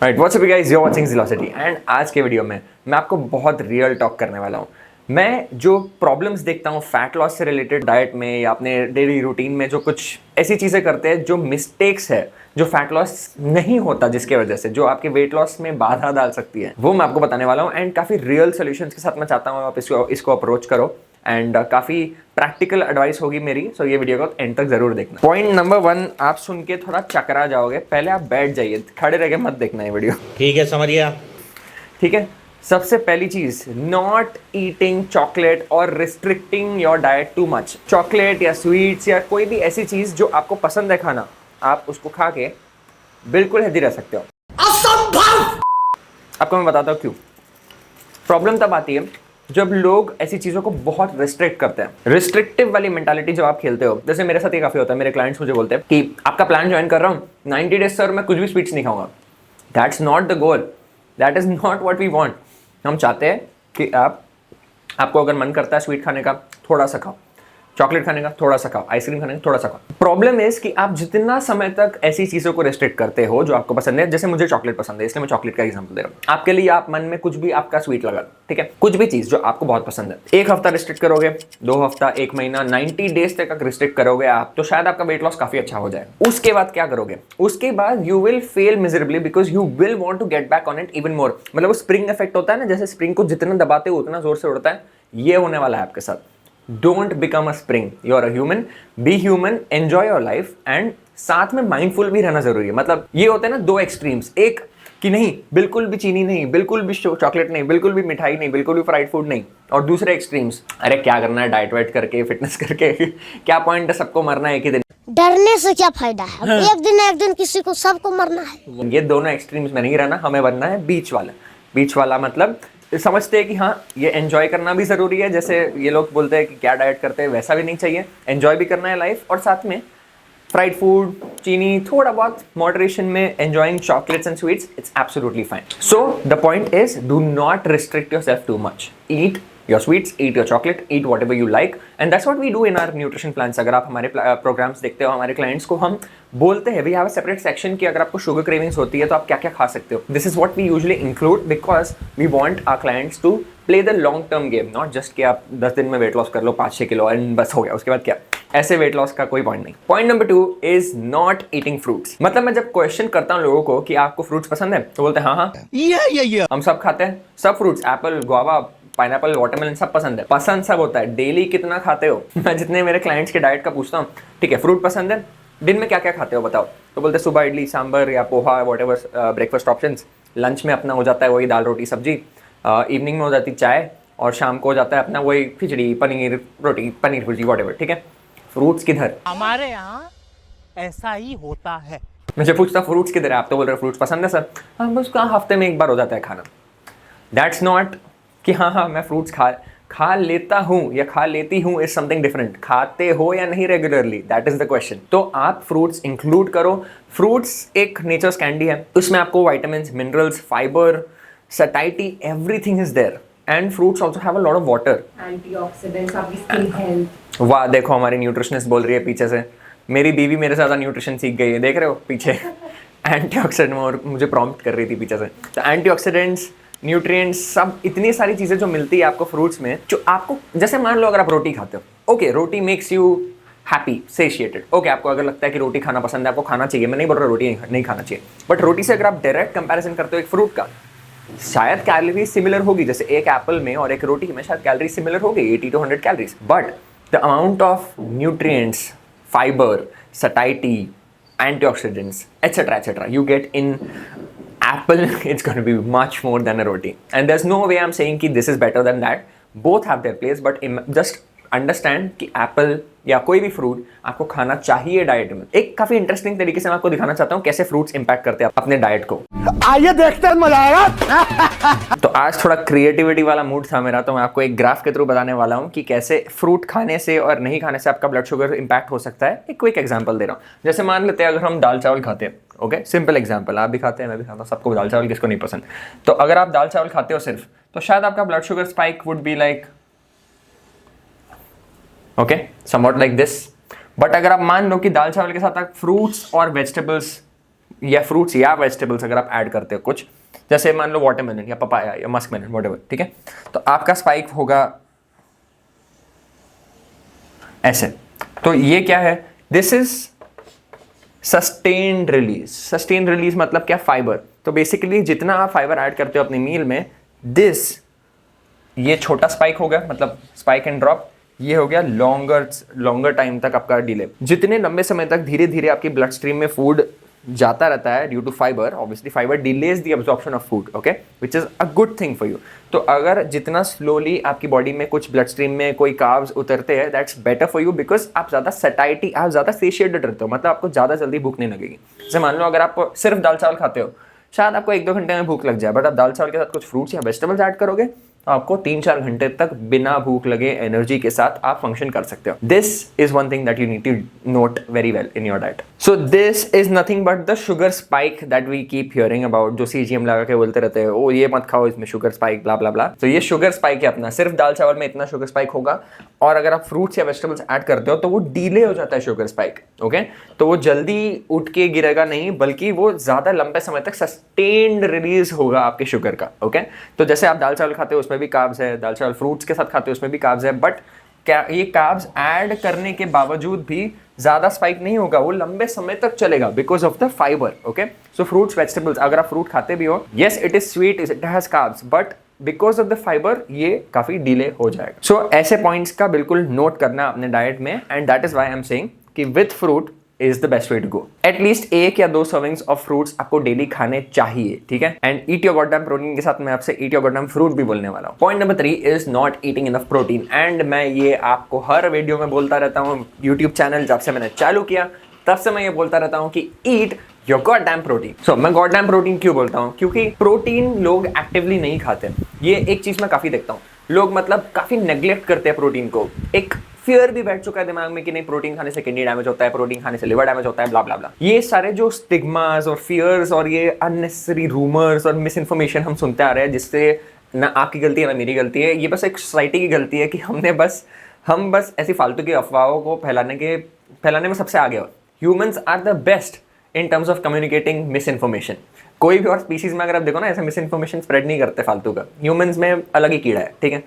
Right, what's up guys, you are watching Zelocity and आज के video में मैं आपको बहुत रियल टॉक करने वाला हूँ। मैं जो प्रॉब्लम्स देखता हूँ फैट लॉस से रिलेटेड डाइट में या अपने डेली रूटीन में, जो कुछ ऐसी चीज़ें करते हैं जो मिस्टेक्स है, जो फैट लॉस नहीं होता जिसके वजह से, जो आपके वेट लॉस में बाधा डाल सकती है, वो मैं आपको बताने वाला हूँ। एंड काफ़ी रियल सोल्यूशंस के साथ मैं चाहता हूँ आप इसको अप्रोच करो एंड काफ़ी प्रैक्टिकल एडवाइस होगी मेरी। सो ये वीडियो को एंड तक जरूर देखना। पॉइंट नंबर 1, आप सुन के थोड़ा चकरा जाओगे, पहले आप बैठ जाइए, खड़े रह के मत देखना ये वीडियो। ठीक है, समझ गया। ठीक है, सबसे पहली चीज, नॉट ईटिंग चॉकलेट और restricting your diet too much. Chocolate या स्वीट्स या कोई भी ऐसी चीज जो आपको पसंद है खाना, आप उसको खा के बिल्कुल हेल्दी रह सकते हो। असंभव! आपको मैं बताता हूँ क्यों। प्रॉब्लम तब आती है जब लोग ऐसी चीज़ों को बहुत रिस्ट्रिक्ट करते हैं। रिस्ट्रिक्टिव वाली मेंटालिटी जब आप खेलते हो, जैसे मेरे साथ ये काफ़ी होता है, मेरे क्लाइंट्स मुझे बोलते हैं कि आपका प्लान ज्वाइन कर रहा हूँ, 90 डेज सर मैं कुछ भी स्वीट्स नहीं खाऊंगा। That's not the goal, that is not what we want. हम चाहते हैं कि आपको अगर मन करता है स्वीट खाने का, थोड़ा सा खाओ, चॉकलेट खाने का थोड़ा सा खाओ, आइसक्रीम खाने का थोड़ा सा खाओ। प्रॉब्लम इज कि आप जितना समय तक ऐसी चीज़ों को रिस्ट्रिक्ट करते हो जो आपको पसंद है, जैसे मुझे चॉकलेट पसंद है इसलिए मैं चॉकलेट का एग्जांपल दे रहा हूँ। आपके लिए आप मन में कुछ भी आपका स्वीट लगा, ठीक है, कुछ भी चीज़ जो आपको बहुत पसंद है, 1 हफ्ता रिस्ट्रिक्ट करोगे, 2 हफ्ता, 1 महीना, 90 डेज तक रिस्ट्रिक्ट करोगे आप, तो शायद आपका वेट लॉस काफी अच्छा हो जाए। उसके बाद क्या करोगे? उसके बाद you will fail miserably because you will want to get back on it even more. मतलब वो स्प्रिंग इफेक्ट होता है ना, जैसे स्प्रिंग को जितना दबाते हो उतना जोर से उड़ता है, ये होने वाला है आपके साथ। Don't become a spring, you are a human, be human, enjoy your life and साथ में माइंडफुल भी रहना जरूरी है। मतलब ये होते हैं ना दो एक्सट्रीम्स, एक कि नहीं बिल्कुल भी चीनी नहीं, बिल्कुल भी चॉकलेट नहीं, बिल्कुल भी मिठाई नहीं, बिल्कुल भी फ्राइड फूड नहीं, और दूसरे एक्सट्रीम्स, अरे क्या करना है डाइट वाइट करके, फिटनेस करके क्या पॉइंट है, सबको मरना है एक ही दिन। डरने से क्या फायदा है? हाँ। एक दिन किसी को सबको मरना है। ये दोनों एक्सट्रीम्स में नहीं रहना, हमें बनना है बीच वाला। बीच वाला मतलब समझते हैं कि हाँ ये एंजॉय करना भी जरूरी है, जैसे ये लोग बोलते हैं कि क्या डाइट करते हैं, वैसा भी नहीं चाहिए, एंजॉय भी करना है लाइफ, और साथ में फ्राइड फूड, चीनी थोड़ा बहुत मॉडरेशन में, enjoying chocolates and sweets, it's absolutely fine. So the point is, do not restrict yourself too much. Eat your sweets, eat your chocolate, eat whatever you like, and that's what we do in our nutrition plans. अगर आप हमारे programmes देखते हो, हमारे clients को हम बोलते हैं, we have a separate section कि अगर आपको शुगर क्रेविंग्स होती है तो आप क्या क्या खा सकते हो। This is what we usually include because we want our clients to play the long term game, not just कि आप 10 दिन में वेट लॉस कर लो 5-6 किलो और बस हो गया, उसके बाद क्या। ऐसे वेट लॉस का कोई पॉइंट नहीं। Point number 2 is not eating fruits. मतलब मैं जब क्वेश्चन करता हूँ लोगों को कि आपको फ्रूट्स पसंद है, तो बोलते हैं हाँ हम सब खाते हैं, सब fruits, Apple, guava, pineapple, watermelon सब पसंद है। पसंद सब होता है, डेली कितना खाते हो? मैं जितने मेरे क्लाइंट्स के डाइट का पूछता हूँ, ठीक है फ्रूट पसंद है, दिन में क्या क्या खाते हो बताओ, तो बोलते सुबह इडली सांभर या poha, whatever breakfast options, lunch में अपना हो जाता है वही दाल रोटी सब्जी, इवनिंग में हो जाती चाय, और शाम को हो जाता है अपना वही खिचड़ी, पनीर रोटी, पनीर भुर्जी, वॉटेवर, ठीक है। फ्रूट्स किधर? हमारे यहाँ ऐसा ही होता है। मैं जब पूछता फ्रूट्स किधर है, आप तो बोल रहे हो फ्रूट्स पसंद है सर, हाँ बस हफ्ते में एक बार हो जाता है खाना। दैट्स नॉट कि हाँ मैं फ्रूट्स खा लेता हूँ या खा लेती हूँ, इज समथिंग डिफरेंट। खाते हो या नहीं regularly, that is the question. तो आप फ्रूट्स इंक्लूड करो। फ्रूट्स एक नेचर्स कैंडी है, उसमें आपको vitamins, minerals, fibre, satiety, everything is there, and fruits also have a lot of water, antioxidants, आपकी स्किन हेल्थ। वाह देखो हमारी न्यूट्रिशनिस्ट बोल रही है पीछे से, मेरी बीवी मेरे से ज़्यादा न्यूट्रिशन सीख गई है, देख रहे हो पीछे एंटीऑक्सीडेंट, और मुझे प्रॉम्प्ट कर रही थी पीछे से। तो एंटीऑक्सीडेंट्स, न्यूट्रिएंट्स, सब इतनी सारी चीज़ें जो मिलती है आपको फ्रूट्स में, जो आपको, जैसे मान लो अगर आप रोटी खाते हो, okay roti makes you happy, satiated, okay आपको अगर लगता है कि रोटी खाना पसंद है, आपको खाना चाहिए, मैं नहीं बोल रहा रोटी नहीं खाना चाहिए, बट रोटी से अगर आप डायरेक्ट कंपैरिजन करते हो एक फ्रूट का, शायद कैलोरी सिमिलर होगी, जैसे एक एप्पल में और एक रोटी में शायद कैलोरी सिमिलर होगी, 80 to 100 calories, but the amount of nutrients, fibre, satiety, antioxidants, etc., you get in apple, it's going to be much more than a roti, and there's no way I'm saying कि this is better than that. Both have their place, but just understand कि Apple या कोई भी fruit आपको खाना चाहिए diet में। एक काफी इंटरेस्टिंग तरीके से मैं आपको दिखाना चाहता हूँ कैसे फ्रूट्स इंपैक्ट करते हैं अपने डाइट को। आइए देखते हैं, मजा आएगा। तो आज थोड़ा क्रिएटिविटी वाला मूड था मेरा, तो मैं आपको एक ग्राफ के थ्रू बताने वाला हूँ कि कैसे फ्रूट खाने से और नहीं खाने से आपका ब्लड शुगर इंपैक्ट हो सकता है। एक क्विक एग्जांपल दे रहा हूँ, जैसे मान लेते हैं अगर हम दाल चावल खाते हैं, ओके सिंपल एग्जांपल, आप भी खाते हैं, मैं भी खाता हूँ, सबको दाल चावल किसको नहीं पसंद। तो अगर आप दाल चावल खाते हो सिर्फ, तो शायद आपका blood sugar spike would be like okay somewhat like this. But अगर आप मान लो कि दाल चावल के साथ आप फ्रूट्स और वेजिटेबल्स या फ्रूट्स या वेजिटेबल्स अगर आप ऐड करते हो कुछ, जैसे मान लो वाटरमेलन या पपाया या मस्क मेलन व्हाटएवर, ठीक है, तो आपका स्पाइक होगा ऐसे। तो ये क्या है, this is sustained release. Sustained release मतलब क्या, फाइबर। तो बेसिकली जितना आप फाइबर ऐड करते हो अपनी मील में, दिस ये छोटा स्पाइक हो गया, मतलब स्पाइक एंड ड्रॉप, ये हो गया लॉन्गर टाइम तक आपका डिले। जितने लंबे समय तक धीरे धीरे आपकी ब्लड स्ट्रीम में फूड जाता रहता है due to fibre, obviously fibre delays the absorption of food, okay, which is a good thing for you. तो अगर जितना स्लोली आपकी बॉडी में कुछ ब्लड स्ट्रीम में कोई कार्ब्स उतरते हैं, that's better for you, because आप ज़्यादा सटाइटी, आप ज़्यादा सेशिएटेड रहते हो, मतलब आपको ज़्यादा जल्दी भूख नहीं लगेगी। जैसे मान लो अगर आप सिर्फ दाल चावल खाते हो, शायद आपको 1-2 घंटे में भूख लग जाए, बट आप दाल चावल के साथ कुछ फ्रूट्स या वेजिटेबल्स ऐड करोगे तो आपको 3-4 घंटे तक बिना भूख लगे एनर्जी के साथ आप फंक्शन कर सकते हो। This is one thing that you need to note very well in your diet. So this is nothing but the sugar spike that we keep hearing about, जो सीजीएम लगा के बोलते रहते हैं, ओ ये मत खाओ, इसमें शुगर स्पाइक ब्ला ब्ला ब्ला। तो ये शुगर स्पाइक है अपना, सिर्फ दाल चावल में इतना शुगर स्पाइक होगा, और अगर आप फ्रूट्स या वेजिटेबल्स ऐड करते हो तो वो डीले हो जाता है शुगर स्पाइक, ओके। तो वो जल्दी उठ के गिरेगा नहीं, बल्कि वो ज्यादा लंबे समय तक सस्टेन्ड रिलीज होगा आपके शुगर का, ओके। तो जैसे आप दाल चावल खाते हो उसमें भी कार्ब्स है, दाल चावल फ्रूट्स के साथ खाते हो उसमें भी कार्ब्स है, बट क्या ये कार्ब्स ऐड करने के बावजूद भी ज्यादा स्पाइक नहीं होगा, वो लंबे समय तक चलेगा because of the fibre, okay. So fruits vegetables, अगर आप फ्रूट खाते भी हो, yes it is sweet, it has carbs, but because of the fibre ये काफी डिले हो जाएगा। सो ऐसे पॉइंट्स का बिल्कुल नोट करना अपने डाइट में, and that is why I am saying कि with fruit is the best way to go. At least 1 या 2 सर्विंग्स ऑफ फ्रूट्स आपको डेली खाने चाहिए, ठीक है। And eat your goddamn protein के साथ मैं आपसे ईट योर गॉडडैम फ्रूट भी बोलने वाला हूँ। Point number 3 is not eating enough protein, and मैं ये आपको हर वीडियो में बोलता रहता हूँ। यूट्यूब चैनल जब से मैंने चालू किया तब से मैं ये बोलता रहता हूँ कि ईट योर गॉडडैम प्रोटीन। सो मैं गॉडडैम प्रोटीन क्यों बोलता हूँ, क्योंकि प्रोटीन लोग एक्टिवली नहीं खाते। ये एक चीज मैं काफी देखता हूँ, लोग मतलब काफी नेग्लेक्ट करते हैं प्रोटीन को। एक फियर भी बैठ चुका है दिमाग में कि नहीं, प्रोटीन खाने से किडनी डैमेज होता है, प्रोटीन खाने से लिवर डैमेज होता है, ब्ला ब्ला ब्ला। ये सारे जो स्टिग्मास और फियर्स और ये अननेसेसरी रूमर्स और मिस इन्फॉर्मेशन हम सुनते आ रहे हैं, जिससे ना आपकी गलती है ना मेरी गलती है, ये बस एक सोसाइटी की गलती है कि हम बस ऐसी फालतू की अफवाहों को फैलाने में सबसे आगे हो। Humans are the best in terms of communicating misinformation. कोई भी और स्पीसीज में अगर आप देखो ना, ऐसे मिस इन्फॉर्मेशन स्प्रेड नहीं करते फालतू का। ह्यूमंस में अलग ही कीड़ा है, ठीक है।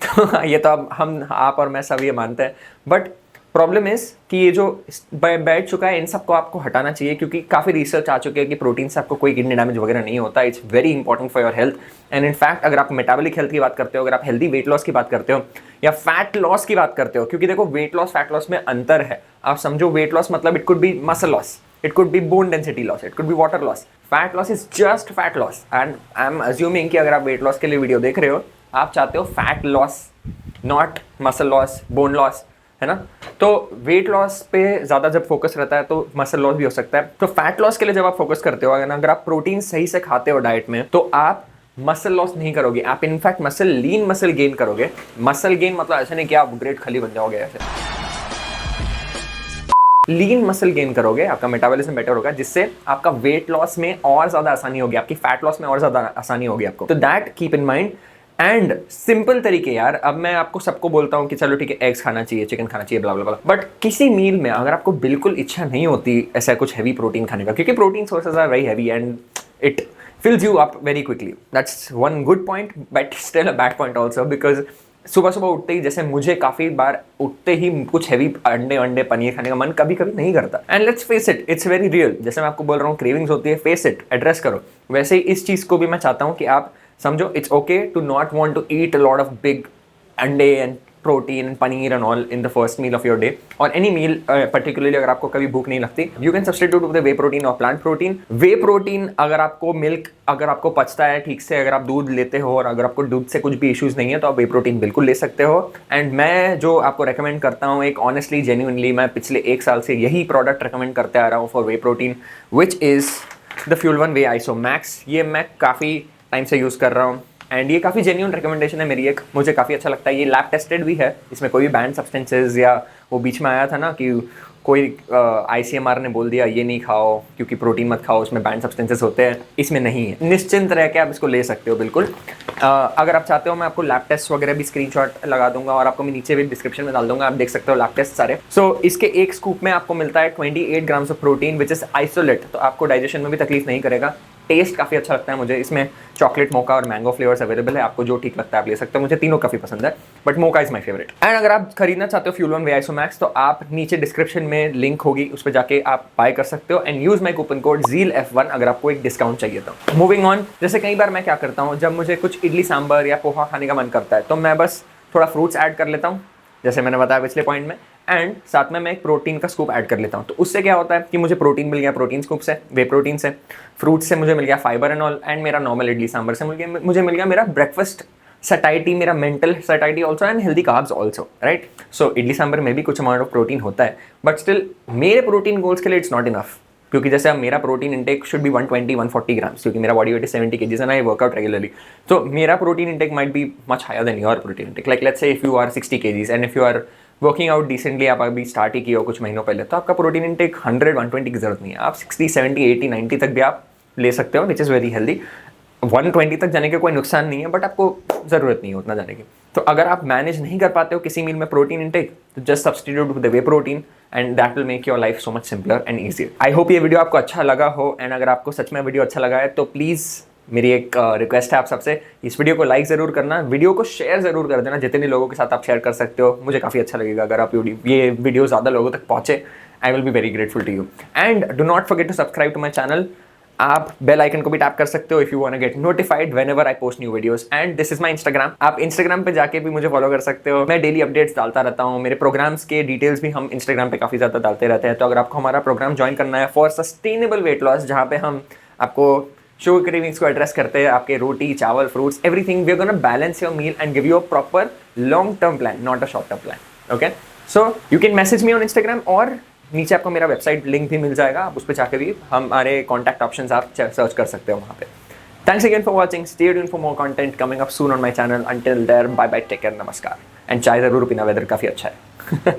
तो ये तो अब आप और मैं सब ये मानते हैं, बट प्रॉब्लम इज कि ये जो बैठ चुका है इन सबको आपको हटाना चाहिए, क्योंकि काफ़ी रिसर्च आ चुके हैं कि प्रोटीन से आपको कोई किडनी डैमेज वगैरह नहीं होता। It's very important for your health, and in fact अगर आप मेटाबॉलिक हेल्थ की बात करते हो, अगर आप हेल्दी वेट लॉस की बात करते हो या फैट लॉस की बात करते हो, क्योंकि देखो वेट लॉस फैट लॉस में अंतर है। आप समझो वेट लॉस मतलब it could be muscle loss, it could be bone density loss, it could be water loss. Fat loss is just fat loss, and I'm assuming कि अगर आप weight loss के लिए वीडियो देख रहे हो, आप चाहते हो fat loss, not muscle loss, bone loss, है ना। तो वेट लॉस पे ज़्यादा जब फोकस रहता है तो मसल लॉस भी हो सकता है। तो फैट लॉस के लिए जब आप फोकस करते हो, अगर आप प्रोटीन सही से खाते हो डाइट में, तो आप मसल लॉस नहीं करोगे, आप इनफैक्ट लीन मसल गेन करोगे। मसल गेन मतलब ऐसा नहीं कि आप ग्रेट खली बन जाओगे, ऐसे लीन मसल गेन करोगे, आपका मेटाबॉलिज्म बेटर होगा, जिससे आपका वेट लॉस में और ज्यादा आसानी होगी, आपकी फैट लॉस में और ज्यादा आसानी होगी आपको। तो that keep in mind. And simple तरीके यार, अब मैं आपको सबको बोलता हूँ कि चलो ठीक है एग्स खाना चाहिए, चिकन खाना चाहिए, ब्ला ब्ला ब्ला, बट किसी मील में अगर आपको बिल्कुल इच्छा नहीं होती ऐसा कुछ हैवी प्रोटीन खाने का, क्योंकि protein sources are very heavy and it fills you up very quickly. That's one good point, but still a bad point also, because सुबह सुबह उठते ही, जैसे मुझे काफ़ी बार उठते ही कुछ हैवी अंडे पनीर खाने का मन कभी कभी नहीं करता। And let's face it, it's very real. जैसे मैं आपको बोल रहा हूँ क्रेविंग्स होती है, फेस इट, एड्रेस करो। वैसे ही इस चीज़ को भी मैं चाहता हूँ कि आप समझो it's okay to not want to eat a lot of big अंडे and protein and paneer and all in the first meal of your day, और एनी मील पर्टिकुलरली अगर आपको कभी भूख नहीं लगती, you can substitute with whey protein और plant protein. Whey protein अगर आपको मिल्क, अगर आपको पचता है ठीक से, अगर आप दूध लेते हो और अगर आपको दूध से कुछ भी इश्यूज नहीं है, तो आप वे प्रोटीन बिल्कुल ले सकते हो। एंड मैं जो आपको रेकमेंड करता हूँ, एक ऑनेस्टली जेन्युइनली मैं पिछले 1 साल से यही प्रोडक्ट रेकमेंड करते आ रहा हूँ for way protein, which is the fuel one way iso max. ये मैं काफ़ी टाइम से यूज़ कर रहा हूँ, एंड ये काफ़ी जेन्युइन रिकमेंडेशन है मेरी, एक मुझे काफ़ी अच्छा लगता है। ये लैब टेस्टेड भी है, इसमें कोई भी बैन सब्सटेंसेज या वो बीच में आया था ना कि कोई ICMR ने बोल दिया ये नहीं खाओ क्योंकि प्रोटीन मत खाओ, उसमें बैंड सब्सटेंसेस होते हैं, इसमें नहीं है। निश्चिंत रह के आप इसको ले सकते हो बिल्कुल। अगर आप चाहते हो मैं आपको लैब टेस्ट वगैरह भी स्क्रीनशॉट लगा दूंगा और आपको मैं नीचे भी डिस्क्रिप्शन में डाल दूंगा, आप देख सकते हो लैब टेस्ट सारे। सो इसके एक स्कूप में आपको मिलता है 28 grams of protein which is isolate, तो आपको डाइजेशन में भी तकलीफ नहीं करेगा। टेस्ट काफ़ी अच्छा लगता है मुझे, इसमें चॉकलेट, मोका और मैंगो फ्लेवर्स अवेलेबल है, आपको जो ठीक लगता है आप ले सकते हो। मुझे तीनों काफ़ी पसंद है, but mocha is my favourite. And अगर आप खरीदना चाहते हो फ्यूल वन वे आइसोमैक्स तो आप नीचे डिस्क्रिप्शन में लिंक होगी, उस पर जाके आप बाय कर सकते हो and use my coupon code ZEALF1 अगर आपको एक डिस्काउंट चाहिए तो। मूविंग ऑन, जैसे कई बार मैं क्या करता हूँ, जब मुझे कुछ इडली सांभर या पोहा खाने का मन करता है तो मैं बस थोड़ा फ्रूट्स ऐड कर लेता हूँ, जैसे मैंने बताया पिछले पॉइंट में, एंड साथ में मैं एक प्रोटीन का स्कूप ऐड कर लेता हूँ। तो उससे क्या होता है कि मुझे प्रोटीन मिल गया प्रोटीन स्कूप से, वे प्रोटीन से, फ्रूट से मुझे मिल गया फाइबर एंड ऑल, एंड मेरा नॉर्मल इडली सांभर से मुझे मिल गया मेरा ब्रेकफास्ट सटाइटी, मेरा mental satiety also and healthy carbs also, right. So idli sambar में भी कुछ अमाउंट ऑफ प्रोटीन होता है, बट स्टिल मेरे प्रोटीन गोल्स के लिए इट्स नॉट इनफ, क्योंकि जैसे अब मेरा protein intake should be 120-140 grams, क्योंकि मेरा body weight is 70 kgs and I work out regularly. तो मेरा protein intake might be much higher than your protein intake. Like let's say if you are 60 kgs and if you are working out decently, आप अभी start ही किया हो कुछ महीनों पहले, तो आपका प्रोटीन इंटेक 100-120 की जरूरत नहीं है, आप 60, 70, 80, 90 तक भी आप ले सकते हो, विच इज़ वेरी हेल्दी। 120 तक जाने के कोई नुकसान नहीं है, बट आपको ज़रूरत नहीं है उतना जाने की। तो अगर आप मैनेज नहीं कर पाते हो किसी मील में प्रोटीन इंटेक, तो just substitute with the way protein and that will make your life so much simpler and easier. I hope ये वीडियो आपको अच्छा लगा हो, एंड अगर आपको सच में वीडियो अच्छा लगा है तो प्लीज़ मेरी एक रिक्वेस्ट है आप सबसे, इस वीडियो को लाइक ज़रूर करना, वीडियो को शेयर ज़रूर कर देना, जितने लोगों के साथ आप शेयर कर सकते हो मुझे काफ़ी अच्छा लगेगा अगर आप ये वीडियो ज़्यादा लोगों तक पहुँचे। I will be very grateful to you and do not forget to subscribe to my channel. आप बेल आइकन को भी टैप कर सकते हो if you want to get notified whenever I post new videos, and this is my Instagram. आप Instagram पे जाके भी मुझे फॉलो कर सकते हो, मैं डेली अपडेट्स डालता रहता हूँ, मेरे प्रोग्राम्स के डिटेल्स भी हम इंस्टाग्राम पे काफ़ी ज़्यादा डालते रहते हैं। तो अगर आपको हमारा प्रोग्राम ज्वाइन करना है फॉर सस्टेनेबल वेट लॉस, जहाँ पे हम आपको शुगर क्रेविंग्स को एड्रेस करते हैं, आपके रोटी, चावल, fruits, everything, we are gonna balance your meal and give you a proper long term plan, not a short term plan. Okay, so you can message me on Instagram, और नीचे आपको मेरा वेबसाइट लिंक भी मिल जाएगा, आप उस पर जाकर भी हमारे कॉन्टैक्ट ऑप्शंस आप सर्च कर सकते हो वहाँ पे। Thanks again for watching, stay tuned for more content coming up soon on my channel. Until there, bye bye, take care, नमस्कार, एंड चाय ज़रूर पीना, वेदर काफ़ी अच्छा है।